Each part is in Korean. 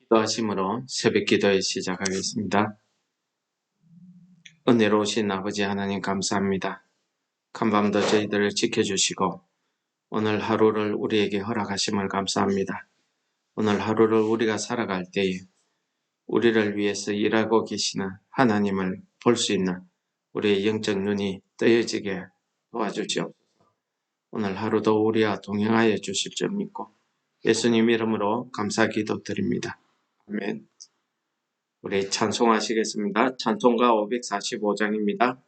기도하심으로 새벽 기도에 시작하겠습니다. 은혜로우신 아버지 하나님 감사합니다. 간밤도 저희들을 지켜주시고 오늘 하루를 우리에게 허락하심을 감사합니다. 오늘 하루를 우리가 살아갈 때에 우리를 위해서 일하고 계시는 하나님을 볼 수 있는 우리의 영적 눈이 뜨여지게 도와주시옵소서. 오늘 하루도 우리와 동행하여 주실 줄 믿고 예수님 이름으로 감사 기도드립니다. 아멘. 우리 찬송하시겠습니다. 찬송가 545장입니다.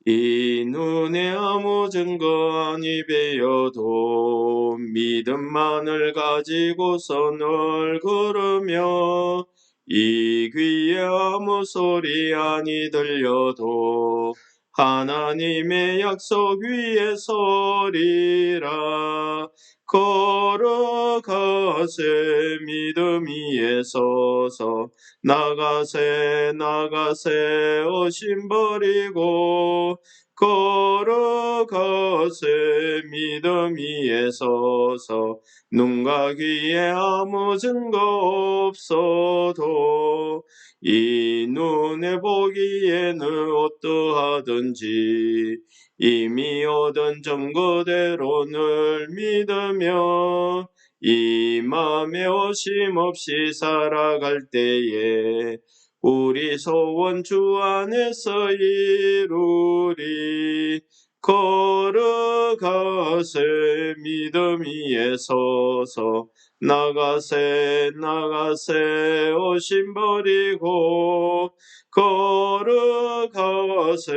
이 눈에 아무 증거 아니 배어도 믿음만을 가지고서 늘 걸으며 이 귀에 아무 소리 아니 들려도 하나님의 약속 위에 서리라. 걸어가세 믿음 위에 서서 나가세 오심 버리고 걸어가세 믿음 위에 서서 눈과 귀에 아무 증거 없어도 이 눈에 보기에는 어떠하든지 이미 얻은 증거대로 늘 믿으며 이 맘에 오심 없이 살아갈 때에 우리 소원 주 안에서 이루리. 걸어가세 믿음 위에 서서 나가세 오심 버리고 걸어가세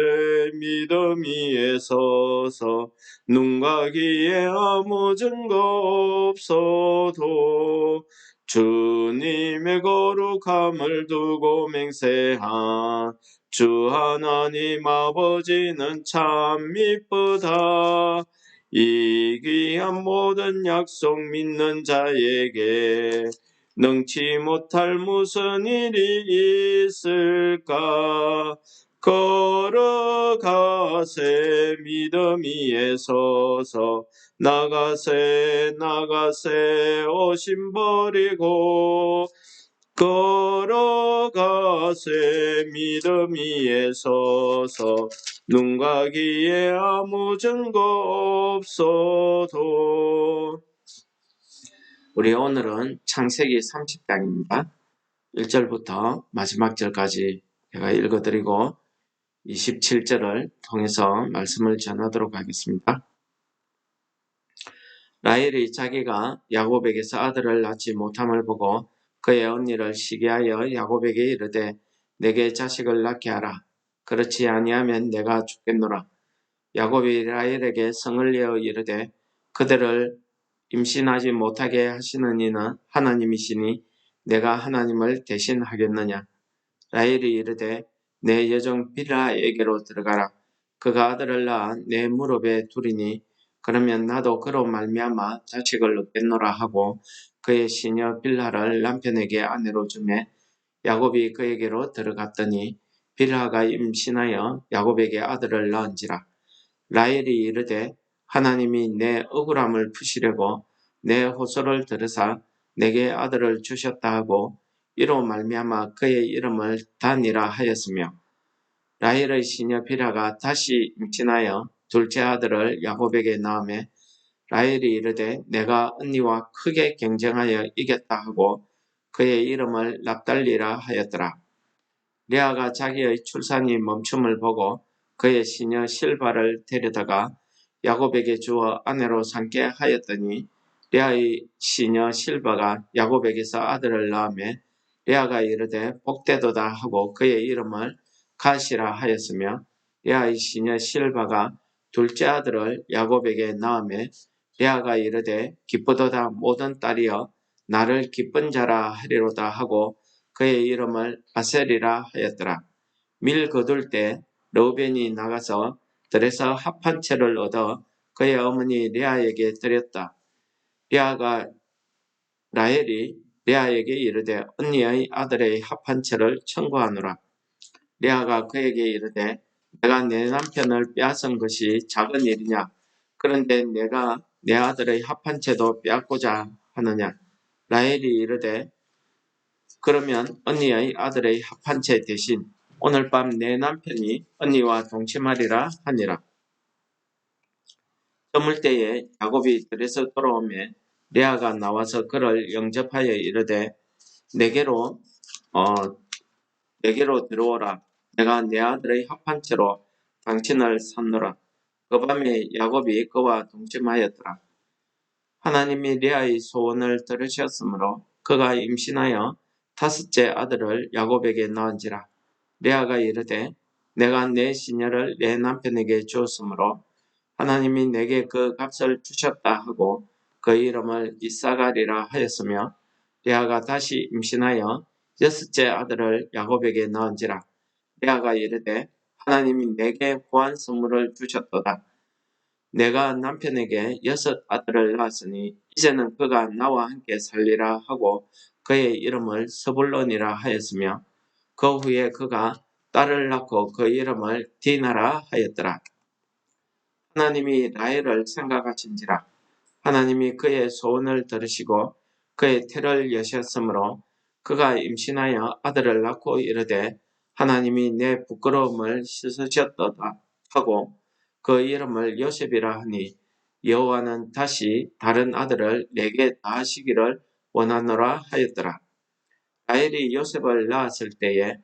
믿음 위에 서서 눈과 귀에 아무 증거 없어도 주님의 거룩함을 두고 맹세한 주 하나님 아버지는 참 미쁘다. 이 귀한 모든 약속 믿는 자에게 능치 못할 무슨 일이 있을까. 걸어가세 믿음 위에 서서 나가세 오심 버리고 걸어가세 믿음 위에 서서 눈과 귀에 아무 증거 없어도. 우리 오늘은 창세기 30장입니다. 1절부터 마지막 절까지 제가 읽어드리고 27절을 통해서 말씀을 전하도록 하겠습니다. 라헬이 자기가 야곱에게서 아들을 낳지 못함을 보고 그의 언니를 시기하여 야곱에게 이르되 내게 자식을 낳게 하라. 그렇지 아니하면 내가 죽겠노라. 야곱이 라헬에게 성을 내어 이르되 그대를 임신하지 못하게 하시는 이는 하나님이시니 내가 하나님을 대신하겠느냐. 라헬이 이르되 내 여종 빌하에게로 들어가라. 그가 아들을 낳아 내 무릎에 두리니 그러면 나도 그로 말미암아 자식을 얻겠노라 하고 그의 시녀 빌하를 남편에게 아내로 주매 야곱이 그에게로 들어갔더니 빌하가 임신하여 야곱에게 아들을 낳은지라. 라헬이 이르되 하나님이 내 억울함을 푸시려고 내 호소를 들으사 내게 아들을 주셨다 하고 이로 말미암아 그의 이름을 단이라 하였으며 라헬의 시녀 빌하가 다시 임신하여 둘째 아들을 야곱에게 낳으매 라헬이 이르되 내가 언니와 크게 경쟁하여 이겼다 하고 그의 이름을 납달리라 하였더라. 레아가 자기의 출산이 멈춤을 보고 그의 시녀 실바를 데려다가 야곱에게 주어 아내로 삼게 하였더니 레아의 시녀 실바가 야곱에게서 아들을 낳으며 레아가 이르되 복되도다 하고 그의 이름을 가시라 하였으며 레아의 시녀 실바가 둘째 아들을 야곱에게 낳으며 레아가 이르되 기쁘도다 모든 딸이여 나를 기쁜 자라 하리로다 하고 그의 이름을 아셀이라 하였더라. 밀 거둘 때 르우벤이 나가서 들에서 합 한 채를 얻어 그의 어머니 레아에게 드렸다. 라헬이 레아에게 이르되 언니의 아들의 합 한 채를 청구하노라. 레아가 그에게 이르되 내가 내 남편을 빼앗은 것이 작은 일이냐. 그런데 내가 내 아들의 합 한 채도 빼앗고자 하느냐. 라헬이 이르되 그러면 언니의 아들의 합한 채 대신 오늘 밤 내 남편이 언니와 동침하리라 하니라. 저물 때에 야곱이 들에서 돌아오매 레아가 나와서 그를 영접하여 이르되 내게로 들어오라. 내가 내 아들의 합한 채로 당신을 샀노라. 그 밤에 야곱이 그와 동침하였더라. 하나님이 레아의 소원을 들으셨으므로 그가 임신하여 다섯째 아들을 야곱에게 낳은지라. 레아가 이르되 내가 내 시녀를 내 남편에게 주었으므로 하나님이 내게 그 값을 주셨다 하고 그 이름을 이사가리라 하였으며 레아가 다시 임신하여 여섯째 아들을 야곱에게 낳은지라. 레아가 이르되 하나님이 내게 고한 선물을 주셨도다. 내가 남편에게 여섯 아들을 낳았으니 이제는 그가 나와 함께 살리라 하고 그의 이름을 스불론이라 하였으며 그 후에 그가 딸을 낳고 그 이름을 디나라 하였더라. 하나님이 라헬을 생각하신지라. 하나님이 그의 소원을 들으시고 그의 태를 여셨으므로 그가 임신하여 아들을 낳고 이르되 하나님이 내 부끄러움을 씻으셨도다 하고 그 이름을 요셉이라 하니 여호와는 다시 다른 아들을 내게 낳으시기를 원하노라 하였더라. 라헬이 요셉을 낳았을 때에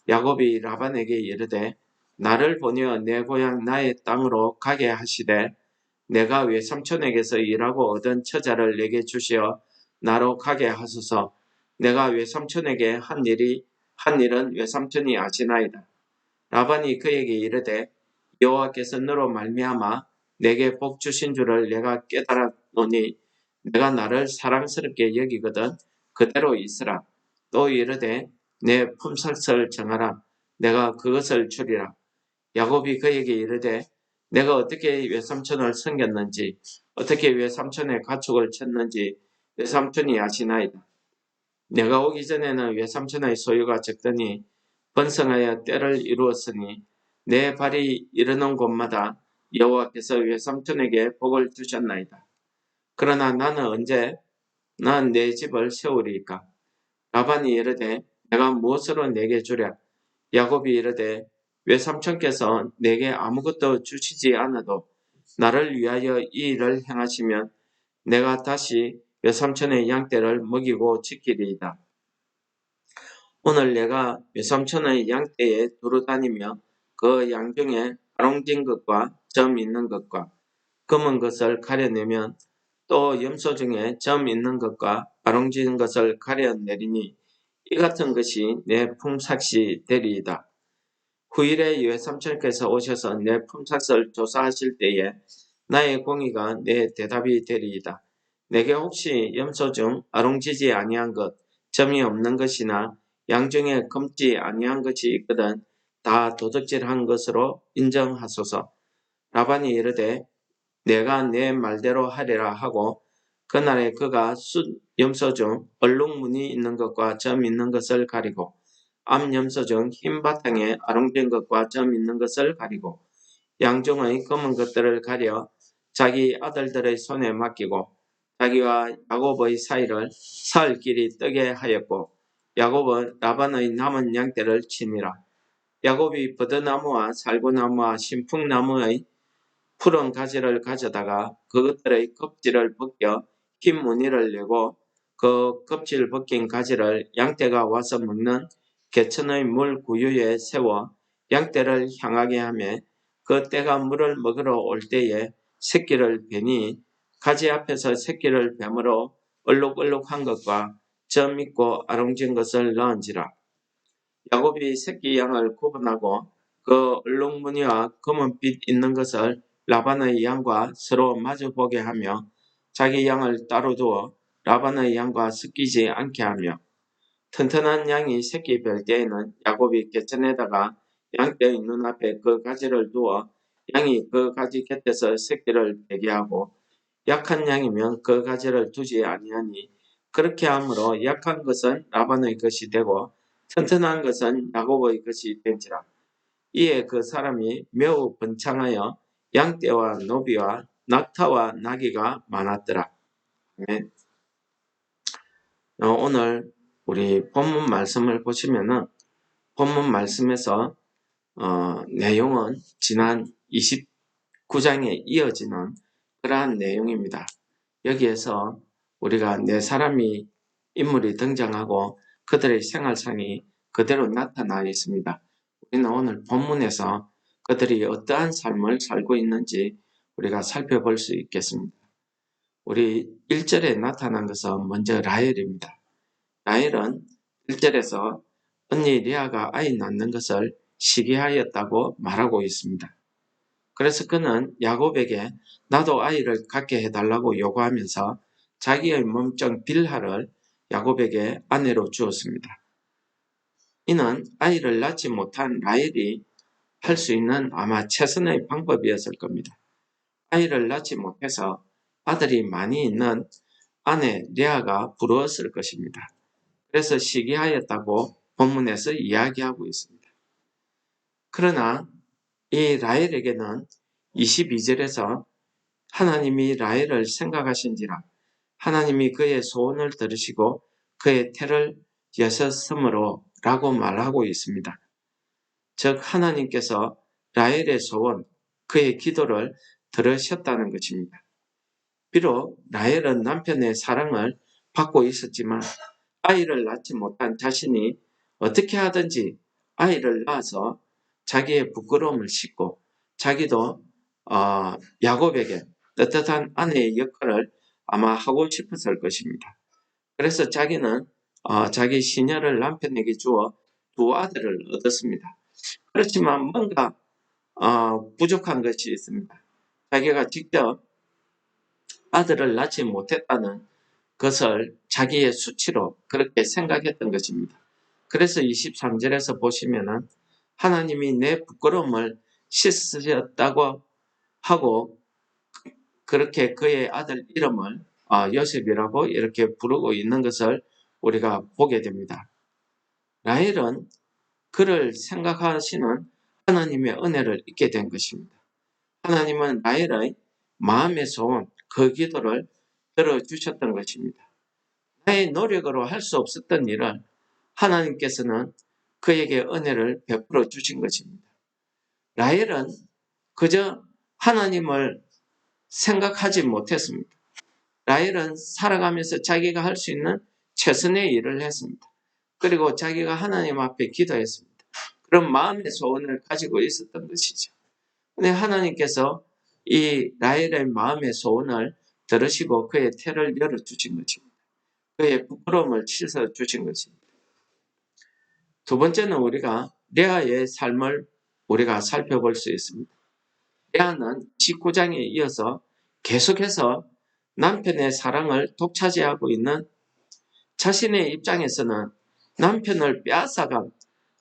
야곱이 라반에게 이르되 나를 보내어 내 고향 나의 땅으로 가게 하시되 내가 외삼촌에게서 일하고 얻은 처자를 내게 주시어 나로 가게 하소서. 내가 외삼촌에게 한 일은 외삼촌이 아시나이다. 라반이 그에게 이르되 여호와께서 너로 말미암아 내게 복 주신 줄을 내가 깨달았노니 내가 나를 사랑스럽게 여기거든 그대로 있으라. 또 이르되 내 품삯을 정하라. 내가 그것을 주리라. 야곱이 그에게 이르되 내가 어떻게 외삼촌을 섬겼는지 어떻게 외삼촌의 가축을 쳤는지 외삼촌이 아시나이다. 내가 오기 전에는 외삼촌의 소유가 적더니 번성하여 때를 이루었으니 내 발이 이르는 곳마다 여호와께서 외삼촌에게 복을 주셨나이다. 그러나 나는 언제 난 내 집을 세우리이까. 라반이 이르되 내가 무엇으로 내게 주랴. 야곱이 이르되 외삼촌께서 내게 아무것도 주시지 않아도 나를 위하여 이 일을 행하시면 내가 다시 외삼촌의 양떼를 먹이고 지키리이다. 오늘 내가 외삼촌의 양떼에 두루 다니며 그 양 중에 아롱진 것과 점 있는 것과 검은 것을 가려내면 또 염소 중에 점 있는 것과 아롱진 것을 가려내리니 이 같은 것이 내 품삯이 되리이다. 후일에 외삼촌께서 오셔서 내 품삯을 조사하실 때에 나의 공의가 내 대답이 되리이다. 내게 혹시 염소 중 아롱지지 아니한 것, 점이 없는 것이나 양 중에 검지 아니한 것이 있거든 다 도둑질한 것으로 인정하소서. 라반이 이르되 내가 내 말대로 하리라 하고 그날에 그가 숫 염소 중 얼룩무늬 있는 것과 점 있는 것을 가리고 암 염소 중 흰 바탕에 아롱된 것과 점 있는 것을 가리고 양중의 검은 것들을 가려 자기 아들들의 손에 맡기고 자기와 야곱의 사이를 사흘 길이 뜨게 하였고 야곱은 라반의 남은 양떼를 치니라. 야곱이 버드나무와 살구나무와 신풍나무의 푸른 가지를 가져다가 그것들의 껍질을 벗겨 흰 무늬를 내고 그 껍질 벗긴 가지를 양떼가 와서 먹는 개천의 물 구유에 세워 양떼를 향하게 하며 그 떼가 물을 먹으러 올 때에 새끼를 베니 가지 앞에서 새끼를 뱀으로 얼룩얼룩한 것과 점 있고 아롱진 것을 넣은지라. 야곱이 새끼 양을 구분하고 그 얼룩무늬와 검은빛 있는 것을 라반의 양과 서로 마주보게 하며 자기 양을 따로 두어 라반의 양과 섞이지 않게 하며 튼튼한 양이 새끼 별 때에는 야곱이 개천에다가 양떼의 눈앞에 그 가지를 두어 양이 그 가지 곁에서 새끼를 베게 하고 약한 양이면 그 가지를 두지 아니하니 그렇게 함으로 약한 것은 라반의 것이 되고 튼튼한 것은 야곱의 것이 된지라. 이에 그 사람이 매우 번창하여 양떼와 노비와 낙타와 나귀가 많았더라. 네. 오늘 우리 본문 말씀을 보시면은 본문 말씀에서 내용은 지난 29장에 이어지는 그러한 내용입니다. 여기에서 우리가 네 사람이 인물이 등장하고 그들의 생활상이 그대로 나타나 있습니다. 우리는 오늘 본문에서 그들이 어떠한 삶을 살고 있는지 우리가 살펴볼 수 있겠습니다. 우리 1절에 나타난 것은 먼저 라헬입니다. 라헬은 1절에서 언니 리아가 아이 낳는 것을 시기하였다고 말하고 있습니다. 그래서 그는 야곱에게 나도 아이를 갖게 해달라고 요구하면서 자기의 몸종 빌하를 야곱에게 아내로 주었습니다. 이는 아이를 낳지 못한 라헬이 할 수 있는 아마 최선의 방법이었을 겁니다. 아이를 낳지 못해서 아들이 많이 있는 아내 레아가 부러웠을 것입니다. 그래서 시기하였다고 본문에서 이야기하고 있습니다. 그러나 이 라헬에게는 22절에서 하나님이 라헬을 생각하신지라 하나님이 그의 소원을 들으시고 그의 태를 여셨으므로 라고 말하고 있습니다. 즉 하나님께서 라헬의 소원, 그의 기도를 들으셨다는 것입니다. 비록 라헬은 남편의 사랑을 받고 있었지만 아이를 낳지 못한 자신이 어떻게 하든지 아이를 낳아서 자기의 부끄러움을 싣고 자기도 야곱에게 떳떳한 아내의 역할을 아마 하고 싶었을 것입니다. 그래서 자기는 자기 시녀를 남편에게 주어 두 아들을 얻었습니다. 그렇지만 뭔가 부족한 것이 있습니다. 자기가 직접 아들을 낳지 못했다는 것을 자기의 수치로 그렇게 생각했던 것입니다. 그래서 23절에서 보시면은 하나님이 내 부끄러움을 씻으셨다고 하고 그렇게 그의 아들 이름을 요셉이라고 이렇게 부르고 있는 것을 우리가 보게 됩니다. 라헬은 그를 생각하시는 하나님의 은혜를 잊게 된 것입니다. 하나님은 라헬의 마음의 소원, 그 기도를 들어주셨던 것입니다. 나의 노력으로 할 수 없었던 일을 하나님께서는 그에게 은혜를 베풀어 주신 것입니다. 라헬은 그저 하나님을 생각하지 못했습니다. 라헬은 살아가면서 자기가 할 수 있는 최선의 일을 했습니다. 그리고 자기가 하나님 앞에 기도했습니다. 그런 마음의 소원을 가지고 있었던 것이죠. 근데 하나님께서 이 라헬의 마음의 소원을 들으시고 그의 태를 열어주신 것입니다. 그의 부끄러움을 씻어주신 것입니다. 두 번째는 우리가 레아의 삶을 우리가 살펴볼 수 있습니다. 레아는 19장에 이어서 계속해서 남편의 사랑을 독차지하고 있는 자신의 입장에서는 남편을 빼앗아간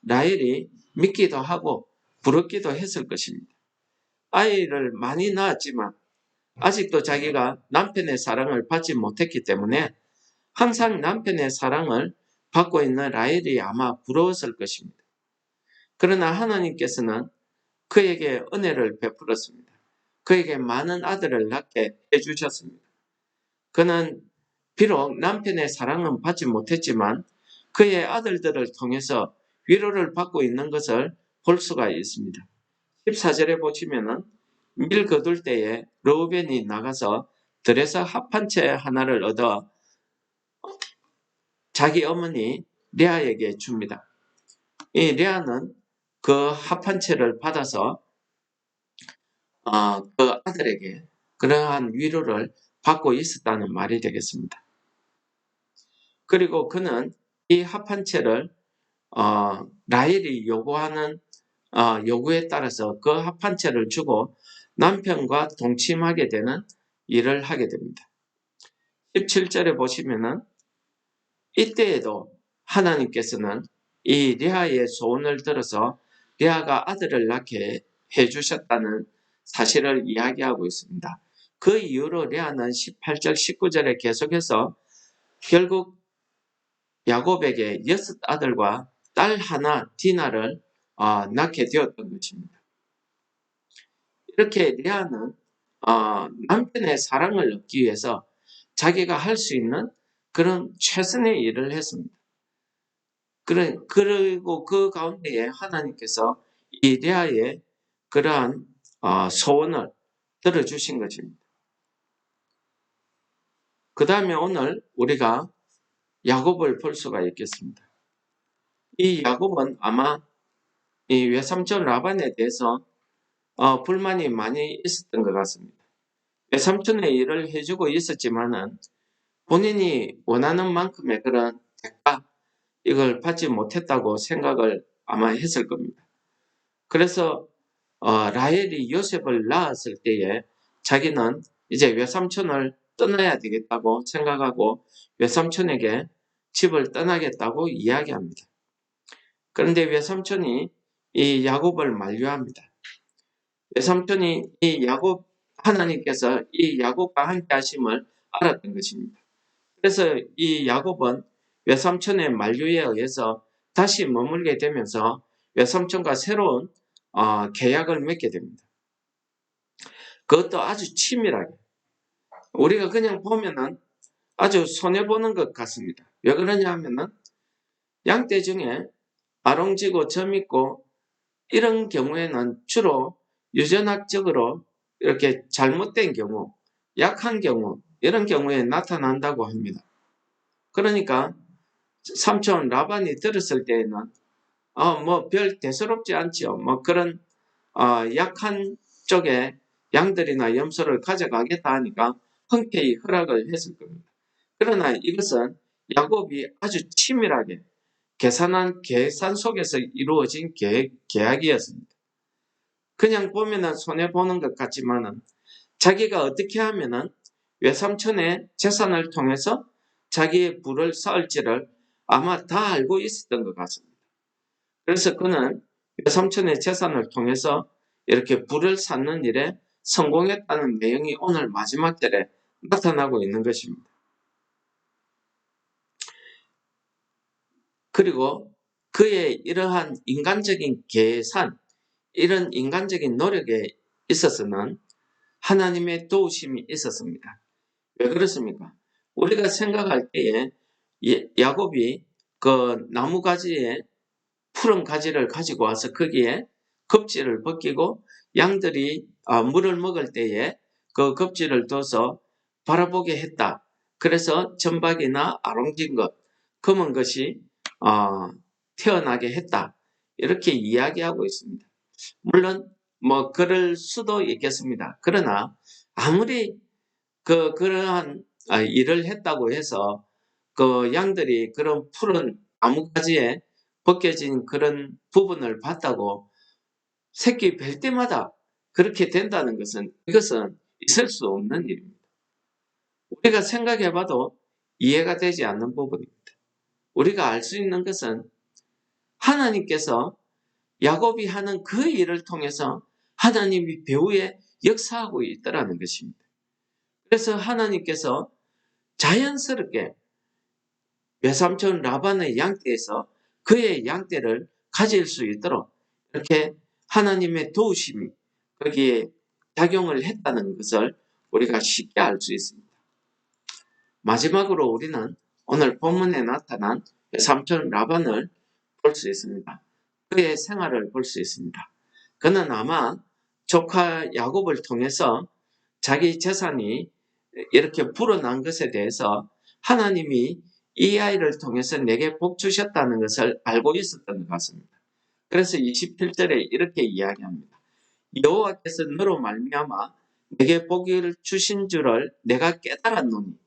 라헬이 믿기도 하고 부럽기도 했을 것입니다. 아이를 많이 낳았지만 아직도 자기가 남편의 사랑을 받지 못했기 때문에 항상 남편의 사랑을 받고 있는 라헬이 아마 부러웠을 것입니다. 그러나 하나님께서는 그에게 은혜를 베풀었습니다. 그에게 많은 아들을 낳게 해주셨습니다. 그는 비록 남편의 사랑은 받지 못했지만 그의 아들들을 통해서 위로를 받고 있는 것을 볼 수가 있습니다. 14절에 보시면은 밀 거둘 때에 르우벤이 나가서 들에서 합 한 채 하나를 얻어 자기 어머니 레아에게 줍니다. 이 레아는 그 합 한 채를 받아서 그 아들에게 그러한 위로를 받고 있었다는 말이 되겠습니다. 그리고 그는 이 합 한 채를 라헬이 요구하는 요구에 따라서 그 합 한 채를 주고 남편과 동침하게 되는 일을 하게 됩니다. 17절에 보시면은 이때에도 하나님께서는 이 레아의 소원을 들어서 레아가 아들을 낳게 해주셨다는 사실을 이야기하고 있습니다. 그 이후로 레아는 18절, 19절에 계속해서 결국 야곱에게 6아들과 딸 하나 디나를 낳게 되었던 것입니다. 이렇게 레아는 남편의 사랑을 얻기 위해서 자기가 할 수 있는 그런 최선의 일을 했습니다. 그리고 그 가운데에 하나님께서 이 레아의 그러한 소원을 들어주신 것입니다. 그 다음에 오늘 우리가 야곱을 볼 수가 있겠습니다. 이 야곱은 아마 이 외삼촌 라반에 대해서 불만이 많이 있었던 것 같습니다. 외삼촌의 일을 해주고 있었지만은 본인이 원하는 만큼의 그런 대가 이걸 받지 못했다고 생각을 아마 했을 겁니다. 그래서 라헬이 요셉을 낳았을 때에 자기는 이제 외삼촌을 떠나야 되겠다고 생각하고 외삼촌에게 집을 떠나겠다고 이야기합니다. 그런데 외삼촌이 이 야곱을 만류합니다. 외삼촌이 이 야곱 하나님께서 이 야곱과 함께 하심을 알았던 것입니다. 그래서 이 야곱은 외삼촌의 만류에 의해서 다시 머물게 되면서 외삼촌과 새로운 계약을 맺게 됩니다. 그것도 아주 치밀하게. 우리가 그냥 보면은 아주 손해보는 것 같습니다. 왜 그러냐 하면은 양떼 중에 아롱지고 점있고 이런 경우에는 주로 유전학적으로 이렇게 잘못된 경우, 약한 경우 이런 경우에 나타난다고 합니다. 그러니까 삼촌 라반이 들었을 때에는 뭐 별 대수롭지 않죠. 뭐 그런 약한 쪽에 양들이나 염소를 가져가겠다 하니까 흔쾌히 허락을 했을 겁니다. 그러나 이것은 야곱이 아주 치밀하게 계산한 계산 속에서 이루어진 계약이었습니다. 그냥 보면은 손해보는 것 같지만은 자기가 어떻게 하면은 외삼촌의 재산을 통해서 자기의 부를 쌓을지를 아마 다 알고 있었던 것 같습니다. 그래서 그는 외삼촌의 재산을 통해서 이렇게 부를 쌓는 일에 성공했다는 내용이 오늘 마지막 절에 나타나고 있는 것입니다. 그리고 그의 이러한 인간적인 계산, 이런 인간적인 노력에 있어서는 하나님의 도우심이 있었습니다. 왜 그렇습니까? 우리가 생각할 때에 야곱이 그 나무가지에 푸른 가지를 가지고 와서 거기에 겁지를 벗기고 양들이 물을 먹을 때에 그 겁지를 둬서 바라보게 했다. 그래서 점박이나 아롱진 것, 검은 것이 태어나게 했다. 이렇게 이야기하고 있습니다. 물론 뭐 그럴 수도 있겠습니다. 그러나 아무리 그러한 일을 했다고 해서 그 양들이 그런 푸른 나뭇가지에 벗겨진 그런 부분을 봤다고 새끼 뵐 때마다 그렇게 된다는 것은 이것은 있을 수 없는 일입니다. 우리가 생각해 봐도 이해가 되지 않는 부분입니다. 우리가 알 수 있는 것은 하나님께서 야곱이 하는 그 일을 통해서 하나님이 배후에 역사하고 있더라는 것입니다. 그래서 하나님께서 자연스럽게 외삼촌 라반의 양떼에서 그의 양떼를 가질 수 있도록 이렇게 하나님의 도우심이 거기에 작용을 했다는 것을 우리가 쉽게 알 수 있습니다. 마지막으로 우리는 오늘 본문에 나타난 외삼촌 라반을 볼 수 있습니다. 그의 생활을 볼 수 있습니다. 그는 아마 조카 야곱을 통해서 자기 재산이 이렇게 불어난 것에 대해서 하나님이 이 아이를 통해서 내게 복 주셨다는 것을 알고 있었던 것 같습니다. 그래서 27절에 이렇게 이야기합니다. 여호와께서 너로 말미암아 내게 복을 주신 줄을 내가 깨달았노니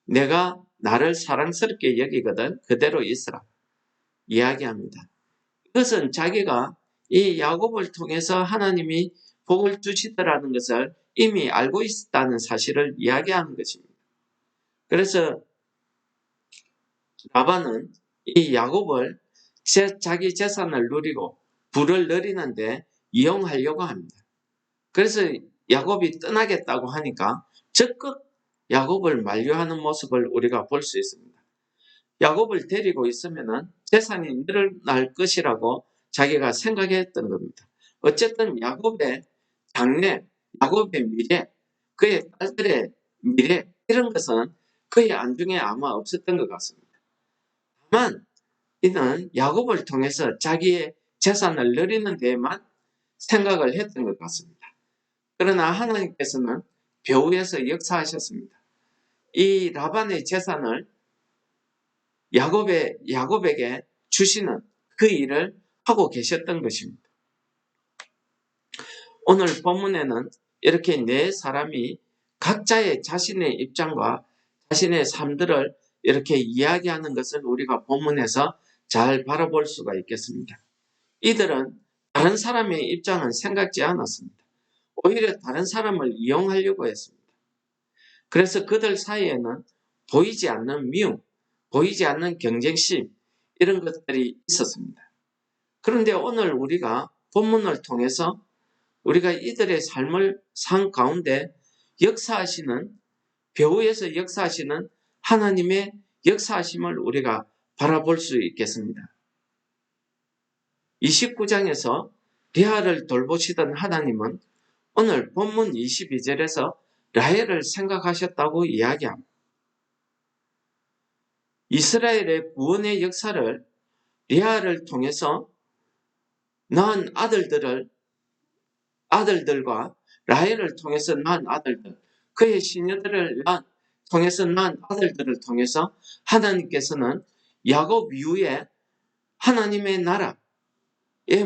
내가 나를 사랑스럽게 여기거든 그대로 있으라 이야기합니다. 이것은 자기가 이 야곱을 통해서 하나님이 복을 주시더라는 것을 이미 알고 있었다는 사실을 이야기하는 것입니다. 그래서 라반은 이 야곱을 자기 재산을 누리고 부를 누리는데 이용하려고 합니다. 그래서 야곱이 떠나겠다고 하니까 적극 야곱을 만류하는 모습을 우리가 볼 수 있습니다. 야곱을 데리고 있으면 재산이 늘어날 것이라고 자기가 생각했던 겁니다. 어쨌든 야곱의 장래, 야곱의 미래, 그의 딸들의 미래 이런 것은 그의 안중에 아마 없었던 것 같습니다. 다만 이는 야곱을 통해서 자기의 재산을 누리는 데에만 생각을 했던 것 같습니다. 그러나 하나님께서는 배후에서 역사하셨습니다. 이 라반의 재산을 야곱에게 주시는 그 일을 하고 계셨던 것입니다. 오늘 본문에는 이렇게 네 사람이 각자의 자신의 입장과 자신의 삶들을 이렇게 이야기하는 것을 우리가 본문에서 잘 바라볼 수가 있겠습니다. 이들은 다른 사람의 입장은 생각지 않았습니다. 오히려 다른 사람을 이용하려고 했습니다. 그래서 그들 사이에는 보이지 않는 미움, 보이지 않는 경쟁심, 이런 것들이 있었습니다. 그런데 오늘 우리가 본문을 통해서 우리가 이들의 삶을 산 가운데 역사하시는, 배후에서 역사하시는 하나님의 역사하심을 우리가 바라볼 수 있겠습니다. 29장에서 레아를 돌보시던 하나님은 오늘 본문 22절에서 라헬을 생각하셨다고 이야기합니다. 이스라엘의 구원의 역사를 레아를 통해서 낳은 아들들과 라헬을 통해서 낳은 아들들, 그의 시녀들을 통해서 낳은 아들들을 통해서 하나님께서는 야곱 이후에 하나님의 나라의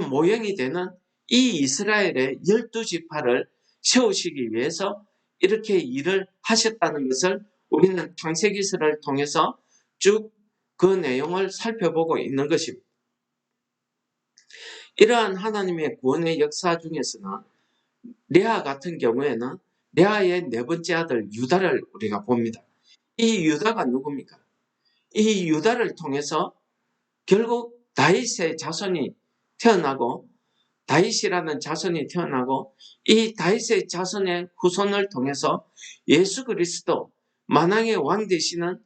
모형이 되는 이 이스라엘의 12지파를 세우시기 위해서 이렇게 일을 하셨다는 것을 우리는 창세기서를 통해서 쭉 그 내용을 살펴보고 있는 것입니다. 이러한 하나님의 구원의 역사 중에서는 레아 같은 경우에는 레아의 네 번째 아들 유다를 우리가 봅니다. 이 유다가 누굽니까? 이 유다를 통해서 결국 다윗의 자손이 태어나고, 다윗이라는 자손이 태어나고, 이 다윗의 자손의 후손을 통해서 예수 그리스도, 만왕의 왕 되시는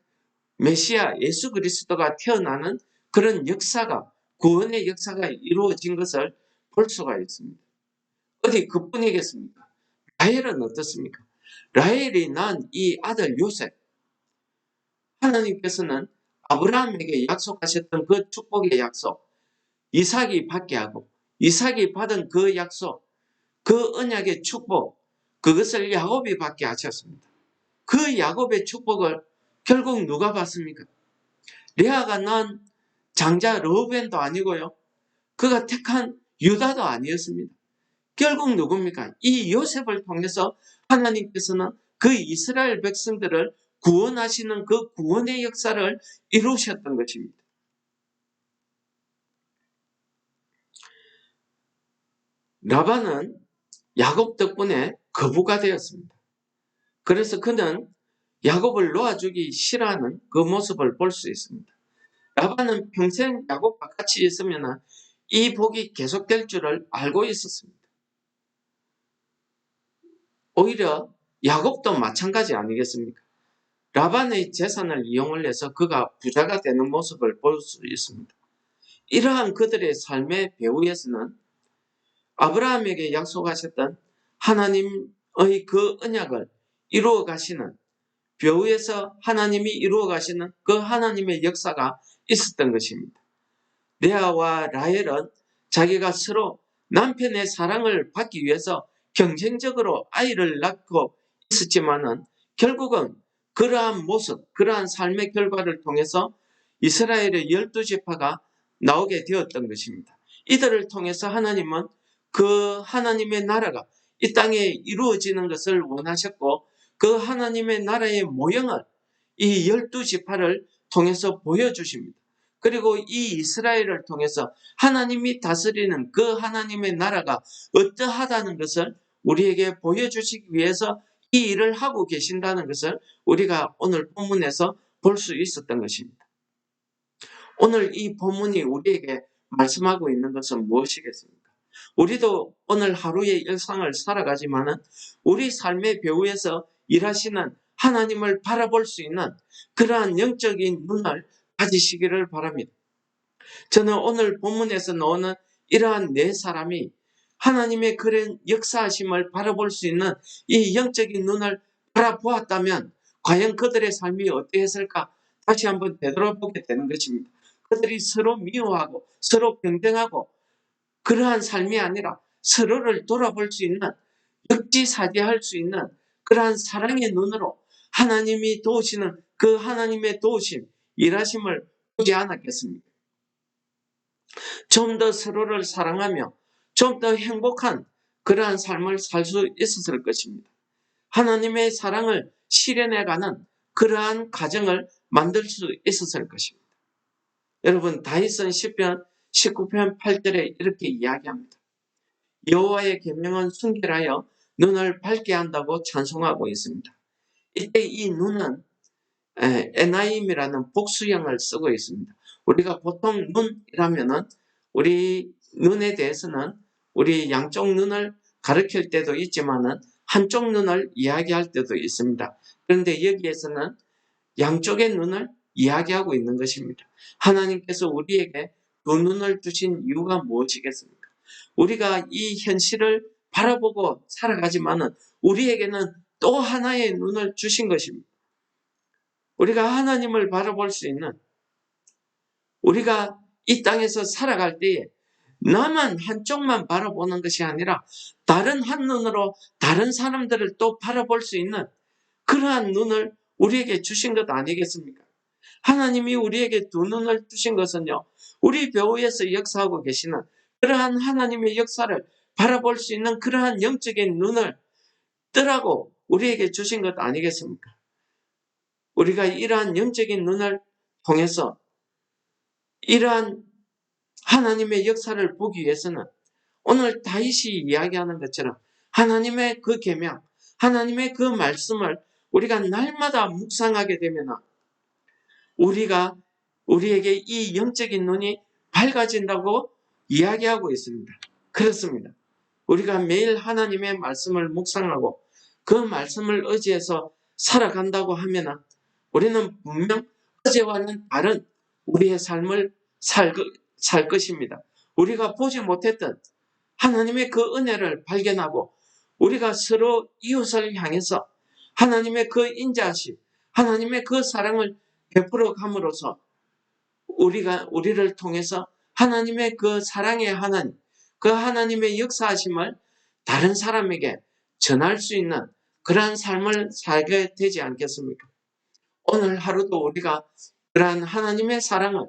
메시아 예수 그리스도가 태어나는 그런 역사가, 구원의 역사가 이루어진 것을 볼 수가 있습니다. 어디 그뿐이겠습니까? 라헬은 어떻습니까? 라헬이 낳은 이 아들 요셉, 하나님께서는 아브라함에게 약속하셨던 그 축복의 약속, 이삭이 받게 하고, 이삭이 받은 그 약속, 그 언약의 축복, 그것을 야곱이 받게 하셨습니다. 그 야곱의 축복을 결국 누가 받습니까? 레아가 낳은 장자 르우벤도 아니고요, 그가 택한 유다도 아니었습니다. 결국 누굽니까? 이 요셉을 통해서 하나님께서는 그 이스라엘 백성들을 구원하시는 그 구원의 역사를 이루셨던 것입니다. 라반은 야곱 덕분에 거부가 되었습니다. 그래서 그는 야곱을 놓아주기 싫어하는 그 모습을 볼 수 있습니다. 라반은 평생 야곱과 같이 있으면 이 복이 계속될 줄을 알고 있었습니다. 오히려 야곱도 마찬가지 아니겠습니까? 라반의 재산을 이용을 해서 그가 부자가 되는 모습을 볼 수 있습니다. 이러한 그들의 삶의 배후에서는 아브라함에게 약속하셨던 하나님의 그 언약을 이루어 가시는, 배후에서 하나님이 이루어 가시는 그 하나님의 역사가 있었던 것입니다. 레아와 라헬은 자기가 서로 남편의 사랑을 받기 위해서 경쟁적으로 아이를 낳고 있었지만은 결국은 그러한 모습, 그러한 삶의 결과를 통해서 이스라엘의 12지파가 나오게 되었던 것입니다. 이들을 통해서 하나님은 그 하나님의 나라가 이 땅에 이루어지는 것을 원하셨고, 그 하나님의 나라의 모형을 이 12지파를 통해서 보여주십니다. 그리고 이 이스라엘을 통해서 하나님이 다스리는 그 하나님의 나라가 어떠하다는 것을 우리에게 보여주시기 위해서 이 일을 하고 계신다는 것을 우리가 오늘 본문에서 볼 수 있었던 것입니다. 오늘 이 본문이 우리에게 말씀하고 있는 것은 무엇이겠습니까? 우리도 오늘 하루의 일상을 살아가지만은 우리 삶의 배후에서 일하시는 하나님을 바라볼 수 있는 그러한 영적인 눈을 가지시기를 바랍니다. 저는 오늘 본문에서 나오는 이러한 네 사람이 하나님의 그런 역사하심을 바라볼 수 있는 이 영적인 눈을 바라보았다면 과연 그들의 삶이 어떠했을까 다시 한번 되돌아보게 되는 것입니다. 그들이 서로 미워하고 서로 경쟁하고 그러한 삶이 아니라 서로를 돌아볼 수 있는, 역지사지할 수 있는 그러한 사랑의 눈으로 하나님이 도우시는 그 하나님의 도우심, 일하심을 보지 않았겠습니까? 좀 더 서로를 사랑하며 좀 더 행복한 그러한 삶을 살 수 있었을 것입니다. 하나님의 사랑을 실현해가는 그러한 가정을 만들 수 있었을 것입니다. 여러분, 다윗은 시편 19편 8절에 이렇게 이야기합니다. 여호와의 계명은 순결하여 눈을 밝게 한다고 찬송하고 있습니다. 이때 이 눈은 에나임이라는 복수형을 쓰고 있습니다. 우리가 보통 눈이라면은 우리 눈에 대해서는 우리 양쪽 눈을 가리킬 때도 있지만은 한쪽 눈을 이야기할 때도 있습니다. 그런데 여기에서는 양쪽의 눈을 이야기하고 있는 것입니다. 하나님께서 우리에게 두 눈을 주신 이유가 무엇이겠습니까? 우리가 이 현실을 바라보고 살아가지만은 우리에게는 또 하나의 눈을 주신 것입니다. 우리가 하나님을 바라볼 수 있는, 우리가 이 땅에서 살아갈 때에 나만 한쪽만 바라보는 것이 아니라 다른 한 눈으로 다른 사람들을 또 바라볼 수 있는 그러한 눈을 우리에게 주신 것 아니겠습니까? 하나님이 우리에게 두 눈을 주신 것은요, 우리 배후에서 역사하고 계시는 그러한 하나님의 역사를 바라볼 수 있는 그러한 영적인 눈을 뜨라고 우리에게 주신 것 아니겠습니까? 우리가 이러한 영적인 눈을 통해서 이러한 하나님의 역사를 보기 위해서는 오늘 다윗이 이야기하는 것처럼 하나님의 그 계명, 하나님의 그 말씀을 우리가 날마다 묵상하게 되면 우리에게 이 영적인 눈이 밝아진다고 이야기하고 있습니다. 그렇습니다. 우리가 매일 하나님의 말씀을 묵상하고 그 말씀을 의지해서 살아간다고 하면 우리는 분명 어제와는 다른 우리의 삶을 살 것입니다. 우리가 보지 못했던 하나님의 그 은혜를 발견하고 우리가 서로 이웃을 향해서 하나님의 그 인자하심, 하나님의 그 사랑을 베풀어 감으로써 우리를 통해서 하나님의 그 사랑의 하나님, 그 하나님의 역사하심을 다른 사람에게 전할 수 있는 그러한 삶을 살게 되지 않겠습니까? 오늘 하루도 우리가 그러한 하나님의 사랑을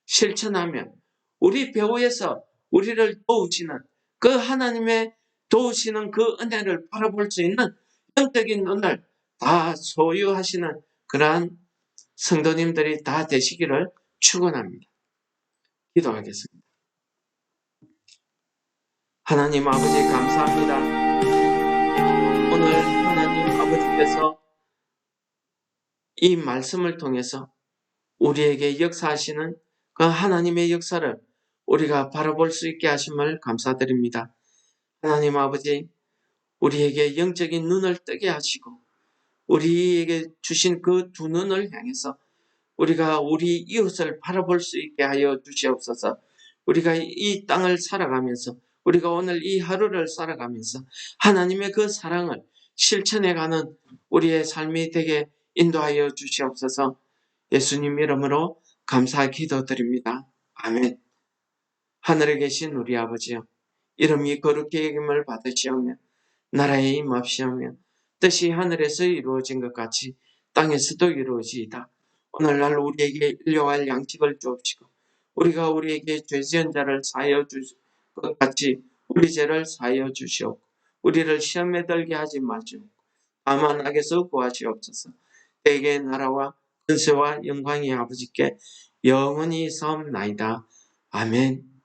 실천하면 우리 배후에서 우리를 도우시는 그 하나님의 도우시는 그 은혜를 바라볼 수 있는 영적인 눈을 다 소유하시는 그러한 성도님들이 다 되시기를 축원합니다. 기도하겠습니다. 하나님 아버지 감사합니다. 오늘 하나님 아버지께서 이 말씀을 통해서 우리에게 역사하시는 그 하나님의 역사를 우리가 바라볼 수 있게 하심을 감사드립니다. 하나님 아버지, 우리에게 영적인 눈을 뜨게 하시고 우리에게 주신 그 두 눈을 향해서 우리가 우리 이웃을 바라볼 수 있게 하여 주시옵소서. 우리가 이 땅을 살아가면서 우리가 오늘 이 하루를 살아가면서 하나님의 그 사랑을 실천해가는 우리의 삶이 되게 인도하여 주시옵소서. 예수님 이름으로 감사 기도드립니다. 아멘. 하늘에 계신 우리 아버지여, 이름이 거룩히 여김을 받으시오며 나라에 임합시오며 뜻이 하늘에서 이루어진 것 같이 땅에서도 이루어지이다. 오늘날 우리에게 일용할 양식을 주옵시고 우리가 우리에게 죄 지은 자를 사하여 주실 것 같이 우리 죄를 사하여 주시옵고 우리를 시험에 들게 하지 마시옵고 다만 악에서 구하시옵소서. 대개 나라와 근세와 영광이 아버지께 영원히 사옵나이다. 아멘.